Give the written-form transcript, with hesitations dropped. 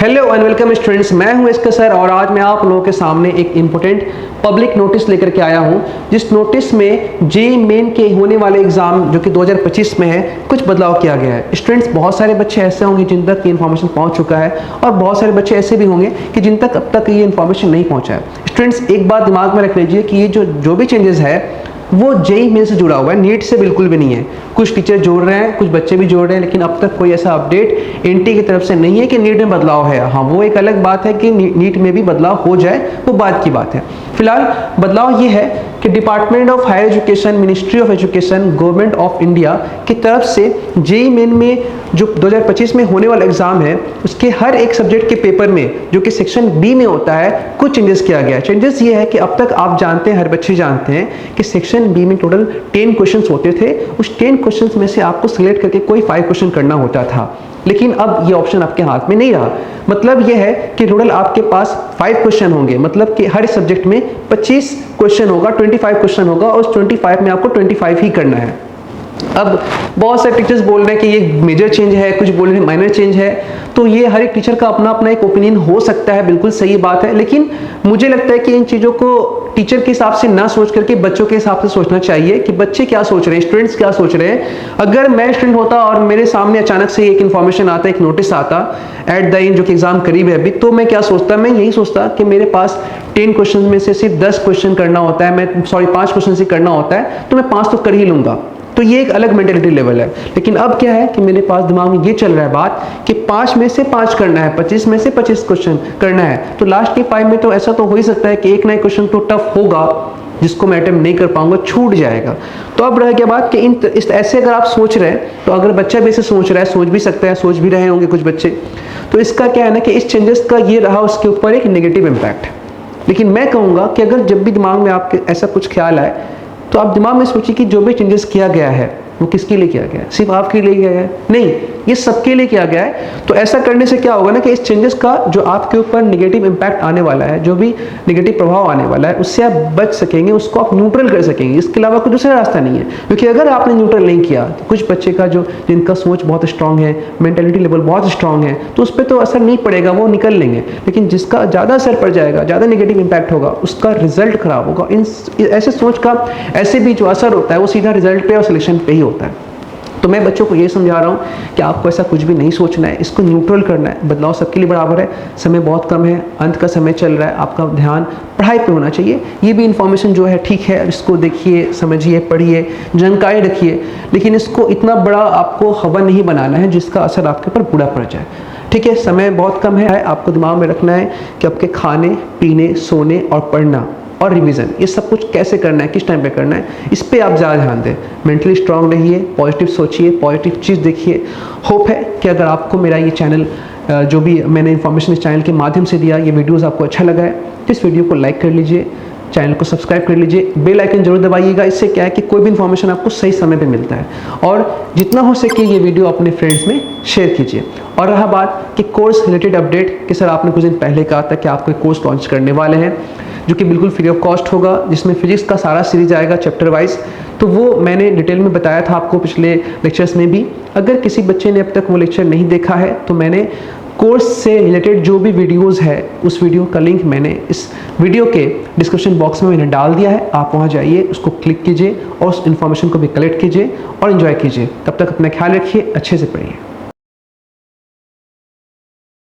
Hello and welcome students, मैं हूं इसका सर और आज मैं आप लोगों के सामने एक इम्पोर्टेंट पब्लिक नोटिस लेकर के आया हूं। जिस नोटिस में जेईई मेन के होने वाले एग्जाम जो कि 2025 में है, कुछ बदलाव किया गया है। स्टूडेंट्स, बहुत सारे बच्चे ऐसे होंगे जिन तक ये इन्फॉर्मेशन पहुंच चुका है और बहुत सारे बच्चे ऐसे भी होंगे कि जिन तक अब तक ये इन्फॉर्मेशन नहीं पहुंचा है। स्टूडेंट्स, एक बात दिमाग में रख लीजिए कि ये जो भी चेंजेस है वो जेईई मेन से जुड़ा हुआ है, नीट से बिल्कुल भी नहीं है। कुछ टीचर जोड़ रहे हैं, कुछ बच्चे भी जोड़ रहे हैं, लेकिन अब तक कोई ऐसा अपडेट एनटी की तरफ से नहीं है कि नीट में बदलाव है। हाँ, वो एक अलग बात है कि नीट में भी बदलाव हो जाए, वो बात की बात है। फिलहाल बदलाव ये है कि department of higher education, ministry of education, government of India की तरफ से जेईई मेन में जो 2025 में होने वाला एग्जाम है, उसके हर एक सब्जेक्ट के पेपर में जो कि सेक्शन बी में होता है, कुछ चेंजेस किया गया है। चेंजेस ये है कि अब तक आप जानते हैं, हर बच्चे जानते हैं कि सेक्शन बी में टोटल 10 क्वेश्चंस होते थे। उस 10 क्वेश्चंस में से आपको सिलेक्ट करके कोई 5 क्वेश्चन करना होता था, लेकिन अब ये ऑप्शन आपके हाथ में नहीं रहा। मतलब ये है कि टोटल आपके पास 5 क्वेश्चन होंगे, मतलब कि हर सब्जेक्ट में 25 क्वेश्चन होगा, 25 क्वेश्चन होगा और उस 25 में आपको 25 ही करना है। अब बहुत सारे टीचर्स बोल रहे हैं कि ये मेजर चेंज है, कुछ बोल रहे हैं माइनर चेंज है, तो ये हर एक टीचर का अपना अपना एक ओपिनियन हो सकता है, बिल्कुल सही बात है। लेकिन मुझे लगता है कि इन चीज़ों को टीचर के हिसाब से ना सोच करके बच्चों के हिसाब से सोचना चाहिए कि बच्चे क्या सोच रहे हैं, स्टूडेंट्स क्या सोच रहे हैं। अगर मैं स्टूडेंट होता और मेरे सामने अचानक से एक इन्फॉर्मेशन आता, एक नोटिस आता एट द एंड जो कि एग्जाम करीब है अभी, तो मैं क्या सोचता, मैं यही सोचता कि मेरे पास 10 क्वेश्चन में से सिर्फ 10 क्वेश्चन करना होता है, 5 क्वेश्चन से करना होता है, तो मैं 5 तो कर ही लूंगा। तो ये एक अलग मेंटेलिटी लेवल है। लेकिन अब क्या है कि मेरे पास दिमाग में ये चल रहा है बात कि 5 में से 5 करना है, 25 में से 25 क्वेश्चन करना है, तो लास्ट के 5 में तो ऐसा तो हो ही सकता है कि एक ना एक क्वेश्चन तो टफ होगा जिसको मैं अटेम्प्ट नहीं कर पाऊंगा, छूट जाएगा। तो अब रह गया बात कि ऐसे अगर आप सोच रहे हैं, तो अगर बच्चा भी ऐसे सोच रहा है, सोच भी सकता है, सोच भी रहे होंगे कुछ बच्चे, तो इसका क्या है ना कि इस चेंजेस का ये रहा उसके ऊपर एक नेगेटिव इम्पैक्ट। लेकिन मैं कहूँगा कि अगर जब भी दिमाग में आपके ऐसा कुछ ख्याल आए, तो आप दिमाग में सोचिए कि जो भी चेंजेस किया गया है वो किसके लिए किया गया है? सिर्फ आपके लिए किया गया है? नहीं, ये सबके लिए किया गया है। तो ऐसा करने से क्या होगा ना कि इस चेंजेस का जो आपके ऊपर नेगेटिव इम्पैक्ट आने वाला है, जो भी नेगेटिव प्रभाव आने वाला है, उससे आप बच सकेंगे, उसको आप न्यूट्रल कर सकेंगे। इसके अलावा कोई दूसरा रास्ता नहीं है। क्योंकि अगर आपने न्यूट्रल नहीं किया तो कुछ बच्चे का जिनका सोच बहुत स्ट्रांग है, मेंटेलिटी लेवल बहुत स्ट्रांग है, तो उस पर तो असर नहीं पड़ेगा, वो निकल लेंगे। लेकिन जिसका ज़्यादा असर पड़ जाएगा, ज़्यादा नेगेटिव इम्पैक्ट होगा, उसका रिजल्ट खराब होगा। ऐसे सोच का ऐसे भी जो असर होता है वो सीधा रिजल्ट पे और सिलेक्शन पे ही होता है। तो मैं बच्चों को ये समझा रहा हूँ कि आपको ऐसा कुछ भी नहीं सोचना है, इसको न्यूट्रल करना है। बदलाव सबके लिए बराबर है, समय बहुत कम है, अंत का समय चल रहा है, आपका ध्यान पढ़ाई पे होना चाहिए। ये भी इन्फॉर्मेशन जो है ठीक है, इसको देखिए, समझिए, पढ़िए, जानकारी रखिए, लेकिन इसको इतना बड़ा आपको हवा नहीं बनाना है जिसका असर आपके ऊपर बुरा पड़ जाए। ठीक है, समय बहुत कम है, आपको दिमाग में रखना है कि आपके खाने, पीने, सोने और पढ़ना और रिवीजन, ये सब कुछ कैसे करना है, किस टाइम पे करना है, इस पे आप ज़्यादा ध्यान दें। मेंटली स्ट्रांग रहिए, पॉजिटिव सोचिए, पॉजिटिव चीज़ देखिए। होप है कि अगर आपको मेरा ये चैनल, जो भी मैंने इन्फॉर्मेशन इस चैनल के माध्यम से दिया, ये वीडियोज़ आपको अच्छा लगा है तो इस वीडियो को लाइक कर लीजिए, चैनल को सब्सक्राइब कर लीजिए, बेल आइकन जरूर दबाइएगा। इससे क्या है कि कोई भी इन्फॉर्मेशन आपको सही समय पे मिलता है। और जितना हो सके ये वीडियो अपने फ्रेंड्स में शेयर कीजिए। और रहा बात कि कोर्स रिलेटेड अपडेट कि सर आपने कुछ दिन पहले कहा था कि आप कोई कोर्स लॉन्च करने वाले हैं जो कि बिल्कुल फ्री ऑफ कॉस्ट होगा, जिसमें फिजिक्स का सारा सीरीज आएगा चैप्टर वाइज। तो वो मैंने डिटेल में बताया था आपको पिछले लेक्चर्स में भी। अगर किसी बच्चे ने अब तक वो लेक्चर नहीं देखा है तो मैंने कोर्स से रिलेटेड जो भी वीडियोस है, उस वीडियो का लिंक मैंने इस वीडियो के डिस्क्रिप्शन बॉक्स में मैंने डाल दिया है। आप वहाँ जाइए, उसको क्लिक कीजिए और उस इन्फॉर्मेशन को भी कलेक्ट कीजिए और एंजॉय कीजिए। तब तक अपना ख्याल रखिए, अच्छे से पढ़िए।